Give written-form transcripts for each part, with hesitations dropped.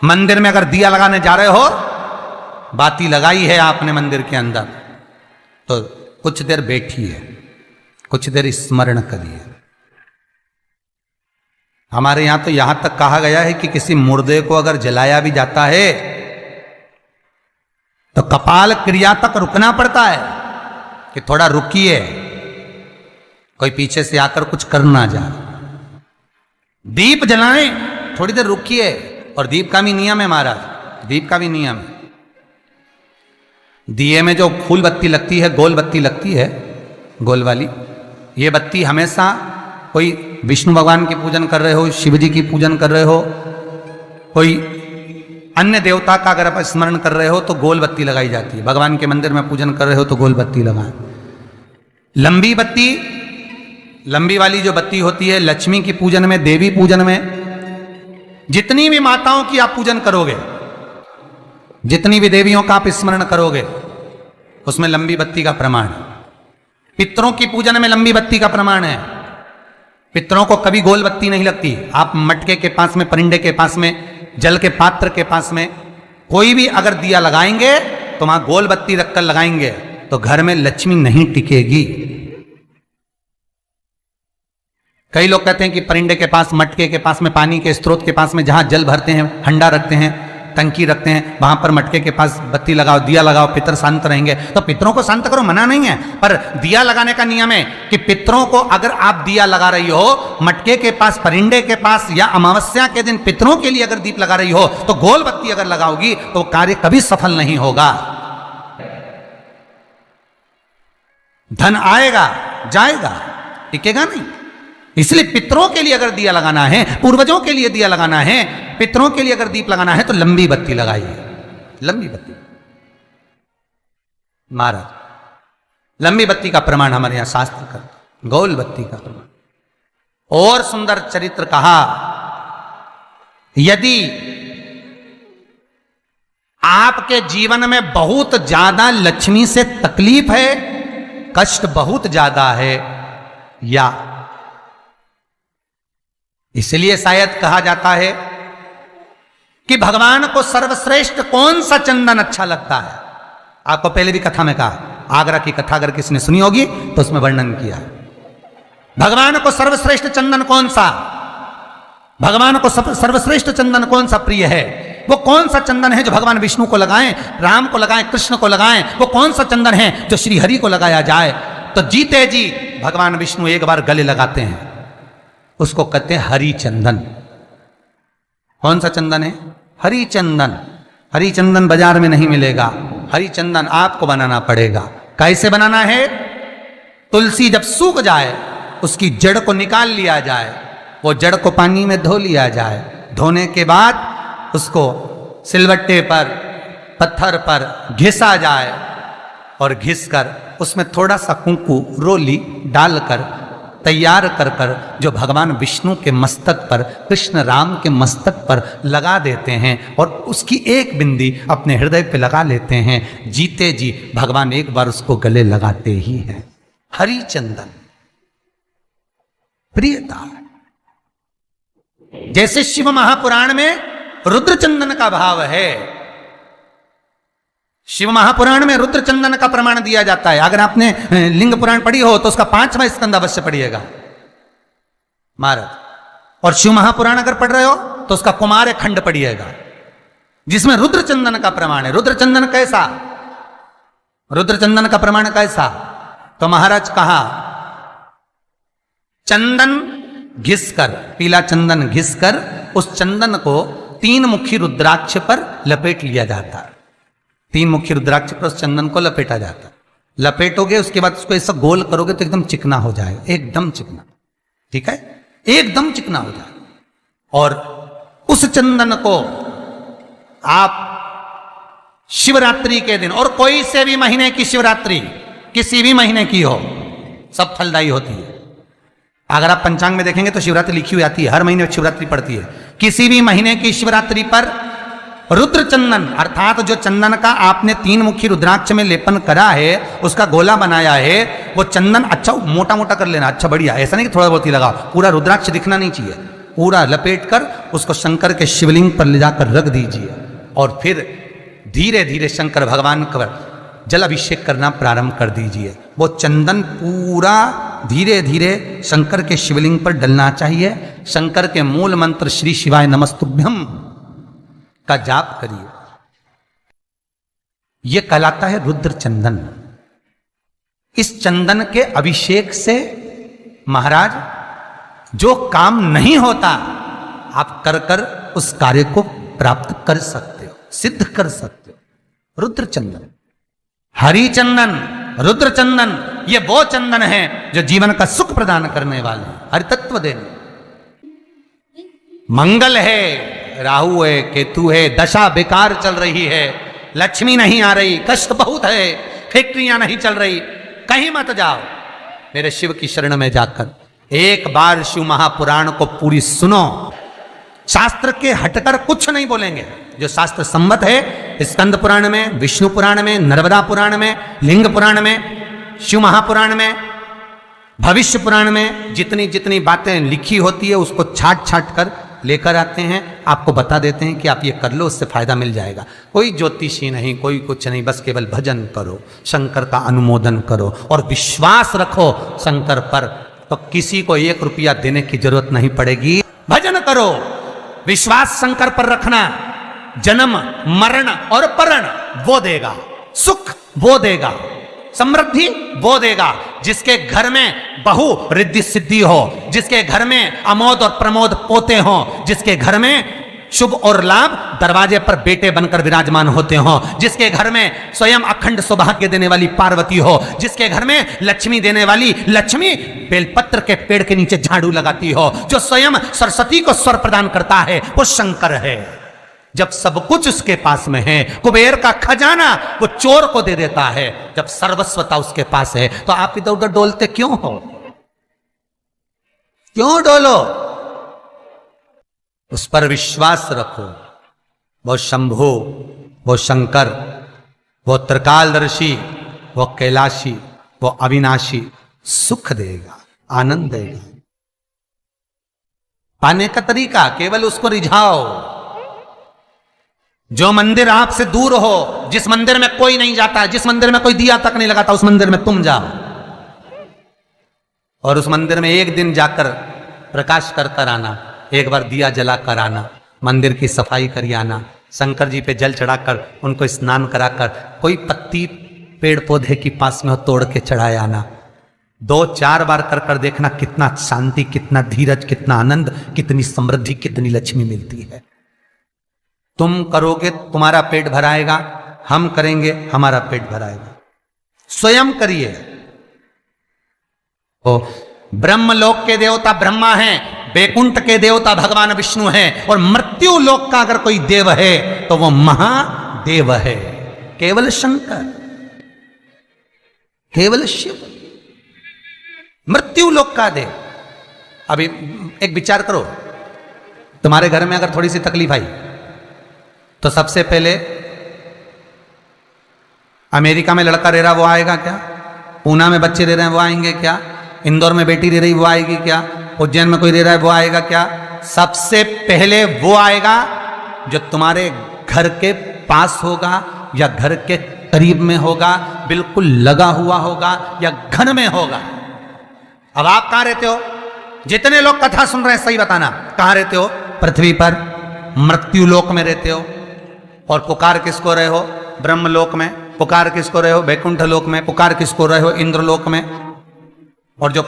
मंदिर में अगर दिया लगाने जा रहे हो, बाती लगाई है आपने मंदिर के अंदर, तो कुछ देर बैठिए, कुछ देर स्मरण करिए। हमारे यहां तो यहां तक कहा गया है कि किसी मुर्दे को अगर जलाया भी जाता है तो कपाल क्रिया तक रुकना पड़ता है कि थोड़ा रुकिए, कोई पीछे से आकर कुछ कर ना जाए। दीप जलाएं, थोड़ी देर रुकिए। और दीप का भी नियम है महाराज, दीप का भी नियम है। दिए में जो फूल बत्ती लगती है, गोल बत्ती लगती है, गोल वाली, ये बत्ती हमेशा कोई विष्णु भगवान की पूजन कर रहे हो, शिव जी की पूजन कर रहे हो, कोई अन्य देवता का अगर आप स्मरण कर रहे हो तो गोल बत्ती लगाई जाती है। भगवान के मंदिर में पूजन कर रहे हो तो गोल बत्ती लगाएं। लंबी बत्ती, लंबी वाली जो बत्ती होती है, लक्ष्मी की पूजन में, देवी पूजन में, जितनी भी माताओं की आप पूजन करोगे, जितनी भी देवियों का आप स्मरण करोगे, उसमें लंबी बत्ती का प्रमाण है। पितरों की पूजन में लंबी बत्ती का प्रमाण है। पितरों को कभी गोल बत्ती नहीं लगती। आप मटके के पास में, परिंदे के पास में, जल के पात्र के पास में कोई भी अगर दिया लगाएंगे तो वहां गोल बत्ती रखकर लगाएंगे तो घर में लक्ष्मी नहीं टिकेगी। कई लोग कहते हैं कि परिंदे के पास, मटके के पास में, पानी के स्रोत के पास में जहां जल भरते हैं, हंडा रखते हैं, टंकी रखते हैं, वहां पर मटके के पास बत्ती लगाओ, दिया लगाओ, पितर शांत रहेंगे। तो पितरों को शांत करो, मना नहीं है, पर दिया लगाने का नियम है कि पितरों को अगर आप दिया लगा रही हो मटके के पास, परिंदे के पास, या अमावस्या के दिन पितरों के लिए अगर दीप लगा रही हो तो गोल बत्ती अगर लगाओगी तो कार्य कभी सफल नहीं होगा। धन आएगा जाएगा, टिकेगा नहीं। इसलिए पितरों के लिए अगर दिया लगाना है, पूर्वजों के लिए दिया लगाना है, पितरों के लिए अगर दीप लगाना है तो लंबी बत्ती लगाइए, लंबी बत्ती। महाराज, लंबी बत्ती का प्रमाण हमारे यहां शास्त्र करते, गोल बत्ती का प्रमाण। और सुंदर चरित्र कहा, यदि आपके जीवन में बहुत ज्यादा लक्ष्मी से तकलीफ है, कष्ट बहुत ज्यादा है, या इसलिए शायद कहा जाता है कि भगवान को सर्वश्रेष्ठ कौन सा चंदन अच्छा लगता है। आपको पहले भी कथा में कहा, आगरा की कथा अगर किसी ने सुनी होगी तो उसमें वर्णन किया है। भगवान को सर्वश्रेष्ठ चंदन कौन सा, भगवान को सर्वश्रेष्ठ चंदन कौन सा प्रिय है, वो कौन सा चंदन है जो भगवान विष्णु को लगाएं, राम को लगाएं, कृष्ण को लगाएं, वो कौन सा चंदन है जो श्री हरि को लगाया जाए। तो जीते जी भगवान विष्णु एक बार गले लगाते हैं, उसको कहते हैं हरि चंदन। कौन सा चंदन है? हरि चंदन। हरि चंदन बाजार में नहीं मिलेगा, हरि चंदन आपको बनाना पड़ेगा। कैसे बनाना है? तुलसी जब सूख जाए उसकी जड़ को निकाल लिया जाए, वो जड़ को पानी में धो लिया जाए, धोने के बाद उसको सिलवट्टे पर, पत्थर पर घिसा जाए और घिसकर उसमें थोड़ा सा कुंकू, रोली डालकर तैयार कर कर जो भगवान विष्णु के मस्तक पर, कृष्ण राम के मस्तक पर लगा देते हैं और उसकी एक बिंदी अपने हृदय पे लगा लेते हैं। जीते जी भगवान एक बार उसको गले लगाते ही हैं। हरि चंदन प्रियता। जैसे शिव महापुराण में रुद्र चंदन का भाव है, शिव महापुराण में रुद्र चंदन का प्रमाण दिया जाता है। अगर आपने लिंग पुराण पढ़ी हो तो उसका 5वां स्कंद अवश्य पढ़िएगा महाराज। और शिव महापुराण अगर पढ़ रहे हो तो उसका कुमार खंड पढ़िएगा, जिसमें रुद्र चंदन का प्रमाण है। रुद्र चंदन कैसा, रुद्र चंदन का प्रमाण कैसा? तो महाराज कहा, चंदन घिसकर, पीला चंदन घिसकर उस चंदन को 3 मुखी रुद्राक्ष पर लपेट लिया जाता है। 3 मुखी रुद्राक्ष पर उस चंदन को लपेटा जाता है। लपेटोगे उसके बाद उसको ऐसा गोल करोगे तो एकदम चिकना हो जाएगा, एकदम चिकना, ठीक है, एकदम चिकना हो जाएगा। और उस चंदन को आप शिवरात्रि के दिन, और कोई से भी महीने की शिवरात्रि, किसी भी महीने की हो, सब फलदायी होती है। अगर आप पंचांग में देखेंगे तो शिवरात्रि लिखी हुई आती है, हर महीने शिवरात्रि पड़ती है। किसी भी महीने की शिवरात्रि पर रुद्र चंदन, अर्थात जो चंदन का आपने 3 मुखी रुद्राक्ष में लेपन करा है, उसका गोला बनाया है, वो चंदन अच्छा मोटा मोटा कर लेना, अच्छा बढ़िया, ऐसा नहीं कि थोड़ा बहुत ही लगाओ, पूरा रुद्राक्ष दिखना नहीं चाहिए, पूरा लपेट कर उसको शंकर के शिवलिंग पर ले जाकर रख दीजिए और फिर धीरे धीरे शंकर भगवान का जल अभिषेक करना प्रारंभ कर दीजिए। वो चंदन पूरा धीरे धीरे शंकर के शिवलिंग पर डलना चाहिए। शंकर के मूल मंत्र श्री शिवाय नमस्तुभ्यम का जाप करिए। यह कहलाता है रुद्र चंदन। इस चंदन के अभिषेक से महाराज जो काम नहीं होता आप कर कर उस कार्य को प्राप्त कर सकते हो, सिद्ध कर सकते हो। रुद्र चंदन, हरि चंदन, रुद्र चंदन, ये वो चंदन है जो जीवन का सुख प्रदान करने वाले, हरि तत्व देने। मंगल है, राहु है, केतु है, दशा बेकार चल रही है, लक्ष्मी नहीं आ रही, कष्ट बहुत है, फैक्ट्रियां नहीं चल रही, कहीं मत जाओ। मेरे शिव की शरण में जाकर एक बार शिव महापुराण को पूरी सुनो। शास्त्र के हटकर कुछ नहीं बोलेंगे। जो शास्त्र सम्मत है, स्कंद पुराण में, विष्णु पुराण में, नर्मदा पुराण में, लिंग पुराण में, शिव महापुराण में, भविष्य पुराण में जितनी जितनी बातें लिखी होती है उसको छाट छाट कर लेकर आते हैं, आपको बता देते हैं कि आप ये कर लो, उससे फायदा मिल जाएगा। कोई ज्योतिषी नहीं, कोई कुछ नहीं, बस केवल भजन करो, शंकर का अनुमोदन करो और विश्वास रखो शंकर पर, तो किसी को 1 रुपया देने की जरूरत नहीं पड़ेगी। भजन करो, विश्वास शंकर पर रखना, जन्म मरण और परण वो देगा, सुख वो देगा, समृद्धि वो देगा। जिसके घर में बहु रिद्धि सिद्धि हो, जिसके घर में अमोद और प्रमोद पोते हो, जिसके घर में शुभ और लाभ दरवाजे पर बेटे बनकर विराजमान होते हो, जिसके घर में स्वयं अखंड सौभाग्य देने वाली पार्वती हो, जिसके घर में लक्ष्मी देने वाली लक्ष्मी बेलपत्र के पेड़ के नीचे झाड़ू लगाती हो, जो स्वयं सरस्वती को स्वर प्रदान करता है, वो शंकर है। जब सब कुछ उसके पास में है, कुबेर का खजाना वो चोर को दे देता है, जब सर्वस्वता उसके पास है, तो आप इधर उधर डोलते क्यों हो? क्यों डोलो? उस पर विश्वास रखो। वो शंभु, वो शंकर, वो त्रिकालदर्शी, वो कैलाशी, वो अविनाशी सुख देगा, आनंद देगा। पाने का तरीका केवल उसको रिझाओ। जो मंदिर आपसे दूर हो, जिस मंदिर में कोई नहीं जाता, जिस मंदिर में कोई दिया तक नहीं लगाता, उस मंदिर में तुम जाओ और उस मंदिर में एक दिन जाकर प्रकाश कर कर आना, एक बार दिया जला कर आना, मंदिर की सफाई कर आना, शंकर जी पे जल चढ़ाकर उनको स्नान कराकर कोई पत्ती पेड़ पौधे की पास में हो तोड़ के चढ़ाए आना। 2-4 बार कर कर देखना कितना शांति, कितना धीरज, कितना आनंद, कितनी समृद्धि, कितनी लक्ष्मी मिलती है। तुम करोगे तुम्हारा पेट भराएगा, हम करेंगे हमारा पेट भराएगा। स्वयं करिए। ओ ब्रह्मलोक के देवता ब्रह्मा हैं, बैकुंठ के देवता भगवान विष्णु हैं, और मृत्यु लोक का अगर कोई देव है तो वो महादेव है, केवल शंकर, केवल शिव, मृत्यु लोक का देव। अभी एक विचार करो, तुम्हारे घर में अगर थोड़ी सी तकलीफ आई तो सबसे पहले अमेरिका में लड़का रह रहा वो आएगा क्या? पूना में बच्चे रह रहे हैं वो आएंगे क्या? इंदौर में बेटी रह रही वो आएगी क्या? उज्जैन में कोई रह रहा है वो आएगा क्या? सबसे पहले वो आएगा जो तुम्हारे घर के पास होगा या घर के करीब में होगा, बिल्कुल लगा हुआ होगा या घर में होगा। अब आप कहां रहते हो? जितने लोग कथा सुन रहे हैं सही बताना, कहां रहते हो? पृथ्वी पर मृत्यु लोक में रहते हो। और पुकार किसको रहे हो? ब्रह्मलोक में। पुकार किसको रहे हो? बैकुंठ लोक में। पुकार किसको रहे हो? इंद्रलोक में। और जो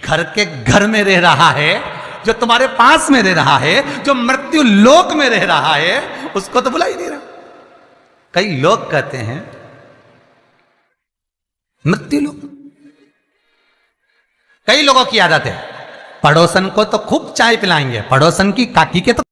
घर के घर में रह रहा है, जो तुम्हारे पास में रह रहा है, जो मृत्यु लोक में रह रहा है, उसको तो बुला ही नहीं रहा। कई लोग कहते हैं मृत्यु लोक। कई लोगों की आदत है पड़ोसन को तो खूब चाय पिलाएंगे, पड़ोसन की काकी के तो